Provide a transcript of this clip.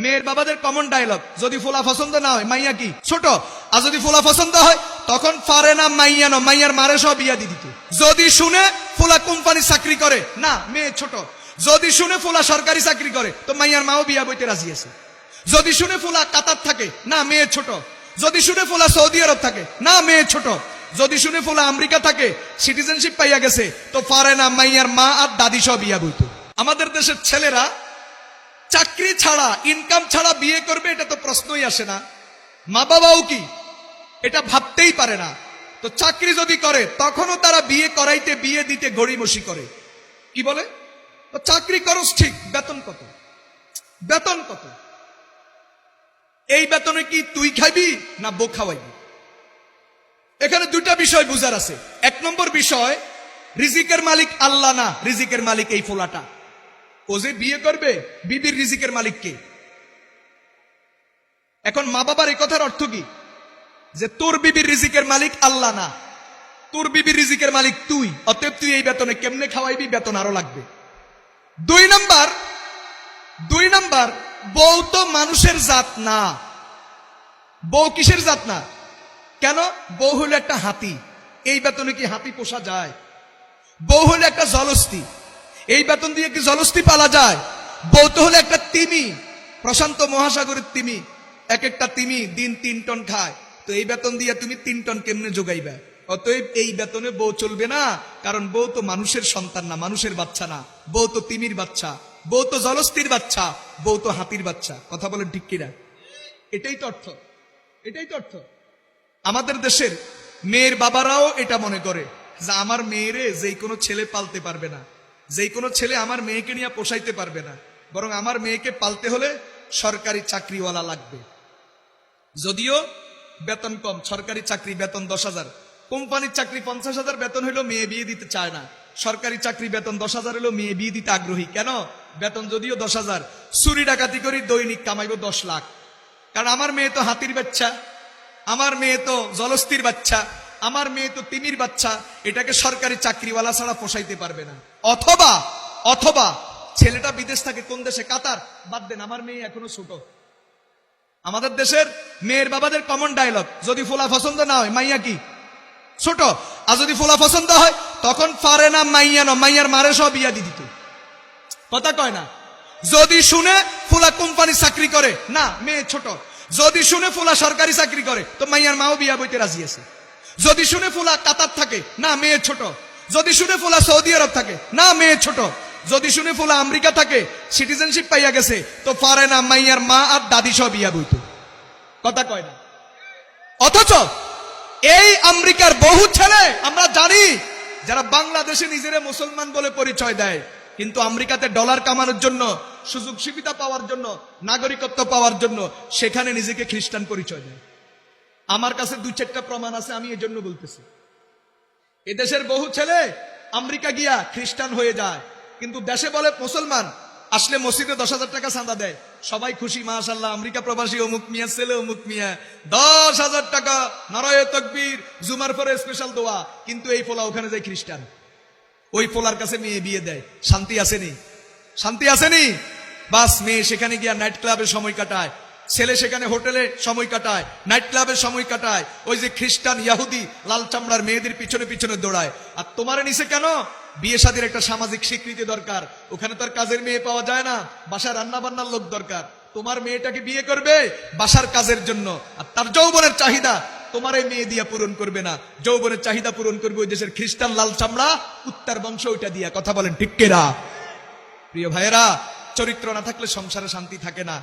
মেয়ের বাবাদের common dialogue, যদি ফোলা পছন্দ না হয় মাইয়া কি ছোট, আর যদি ফোলা পছন্দ হয় তখন পারে না মাইয়া ন মাইয়ার মারে সব বিয়া দিয়ে দিত। যদি শুনে ফোলা কোম্পানি চাকরি করে না মেয়ে ছোট, যদি শুনে ফোলা সরকারি চাকরি করে তো মাইয়ার মাও বিয়া বইতে রাজি আছে। যদি শুনে ফোলা কাতার থাকে না মেয়ে ছোট, যদি শুনে ফোলা সৌদি আরব থাকে না মেয়ে ছোট, যদি শুনে ফোলা আমেরিকা থাকে সিটিজেনশিপ পাইয়া গেছে তো পারে না মাইয়ার মা আর দাদি সব বিয়া বইত। আমাদের দেশের ছেলেরা চাকরি ছাড়া ইনকাম ছাড়া বিয়ে করবে এটা তো প্রশ্নই আসে না। মা বাবাও কি এটা ভাবতেই পারে না। তো চাকরি যদি করে তখনও তারা বিয়ে করাইতে বিয়ে দিতে গড়িমসি করে। কি বলে তো চাকরি করস ঠিক, বেতন কত, বেতন কত, এই বেতনে কি তুই খাইবি না বউ খাওয়াইবি? এখানে দুইটা বিষয় বুঝার আছে। এক নম্বর বিষয়, রিজিকের মালিক আল্লাহ না, রিজিকের মালিক এই ফোলাটা। ও যে বিয়ে করবে বিবির রিজিকের মালিক কে? এখন মা বাবার এই কথার অর্থ কি যে তোর বিবির রিজিকের মালিক আল্লাহ না, তোর বিবির রিজিকের মালিক তুই, অতএব তুই এই বেতনে কেমনে খাওয়াইবি, বেতন আরো লাগবে। দুই নাম্বার বউ তো মানুষের জাত না। বউ কিসের জাত না? কেন? বউ হলো একটা হাতি, এই বেতনে কি হাতি পোষা যায়? বউ হলো একটা জলস্থি, এই বেতন দিয়ে কি জলস্থি পালা যায়? বউ তো হলো একটা তিমি, প্রশান্ত মহাসাগরের তিমি, এক একটা তিমি দিন 3 টন খায়, তো এই বেতন দিয়ে তুমি 3 টন কেমনে যোগাইবে? অতএব এই বেতনে বউ চলবে না, কারণ বউ তো মানুষের সন্তান না, মানুষের বাচ্চা না, বউ তো তিমির বাচ্চা, বউ তো জলস্থির বাচ্চা, বউ তো হাতির বাচ্চা। কথা বলেন ঠিক কিনা? এটাই তো অর্থ, এটাই তো অর্থ। আমাদের দেশের মেয়ের বাবারাও এটা মনে করে যে আমার মেয়েরে যেই কোনো ছেলে পালতে পারবে না, যেই কোনো ছেলে আমার মেয়েকে নিয়ে পোষাইতে পারবে না, বরং আমার মেয়েকে পালতে হলে সরকারি চাকরিওয়ালা লাগবে। যদিও বেতন কম, সরকারি চাকরি বেতন 10,000, কোম্পানির চাকরি 50,000 বেতন হইলো মেয়ে বিয়ে দিতে চায় না, সরকারি চাকরি বেতন 10,000 হলো মেয়ে বিয়ে দিতে আগ্রহী। কেন? বেতন যদিও 10,000, চুরি ডাকাতি করি দৈনিক কামাইব 10 লাখ, কারণ আমার মেয়ে তো হাতির বাচ্চা, আমার মেয়ে তো জলস্থির বাচ্চা, আমার মেয়ে তো তিমির বাচ্চা, এটাকে সরকারি চাকরিওয়ালা ছাড়া পোষাইতে পারবে না। অথবা ছেলেটা বিদেশ থাকে, কোন দেশে? কাতার। বাদ দেন, আমার মেয়ে এখনো ছোট। আমাদের দেশের মেয়ের বাবাদের কমন ডায়লগ, যদি ফোলা পছন্দ না হয় মাইয়া কি ছোট, আর যদি ফোলা পছন্দ হয় তখন পারে না মাইয়া ন মাইয়ার মারে সব বিয়া দিয়ে দিত। কথা কয় না? যদি শুনে ফোলা কোম্পানি চাকরি করে না মেয়ে ছোট, যদি শুনে ফোলা সরকারি চাকরি করে তো মাইয়ার মাও বিয়া বইতে রাজি আছে। যদি শুনে ফোলা কাতার থাকে না মেয়ে ছোট, যদি শুনে ফোলা সৌদি আরব থাকে না মেয়ে ছোট, যদি শুনে ফোলা আমেরিকা থাকে সিটিজেনশিপ পাইয়া গেছে তো পারে না মাইয়ার মা আর দাদি সব বিয়া বইত। কথা কয় না? অথচ এই আমেরিকার বহু ছেলে আমরা জানি যারা বাংলাদেশে নিজেরা মুসলমান বলে পরিচয় দেয়, কিন্তু আমেরিকাতে ডলার কামানোর জন্য, সুযোগ সুবিধা পাওয়ার জন্য, নাগরিকত্ব পাওয়ার জন্য সেখানে নিজেকে খ্রিস্টান পরিচয় দেয়। আমার কাছে 2-4টা প্রমাণ আছে, আমি এই জন্য বলতেছি। এদেশের বহু ছেলে আমেরিকা গিয়া খ্রিস্টান হয়ে যায়, কিন্তু দেশে বলে মুসলমান, আসলে মসজিদে 10,000 টাকা চাঁদা দেয়, সবাই খুশি, মাশাআল্লাহ আমেরিকা প্রবাসী অমুক মিয়া ছেলে অমুক মিয়া, 10,000 টাকা, নারায়ে তাকবীর, জুমার পরে স্পেশাল দোয়া, কিন্তু এই পোলা ওখানে যায় খ্রিস্টান। ওই পোলার কাছে মেয়ে বিয়ে দেয়, শান্তি আসেনি? শান্তি আসেনি? বাস, মেয়ে সেখানে গিয়া নাইট ক্লাবে সময় কাটায়, ছেলে সেখানে হোটেলে সময় কাটায়, নাইট ক্লাবে সময় কাটায়, ওই যে খ্রিস্টান ইয়াহুদি লাল চামড়ার মেয়েদের পিছনে পিছনে দৌড়ায়। আর তোমারে নিচে কেন? বিয়ে শাদীর একটা সামাজিক স্বীকৃতি দরকার, ওখানে তো আর কাজের মেয়ে পাওয়া যায় না, বাসায় রান্না বান্নার লোক দরকার। তোমার মেয়েটাকে বিয়ে করবে বাসার কাজের জন্য, আর তার যৌবনের চাহিদা তোমার এই মেয়ে দিয়া পূরণ করবে না, যৌবনের চাহিদা পূরণ করবে ওই দেশের খ্রিস্টান লাল চামড়া কুত্তার বংশ ওইটা দিয়া। কথা বলেন ঠিক কিনা? প্রিয় ভাইয়েরা, চরিত্র না থাকলে সংসারে শান্তি থাকে না।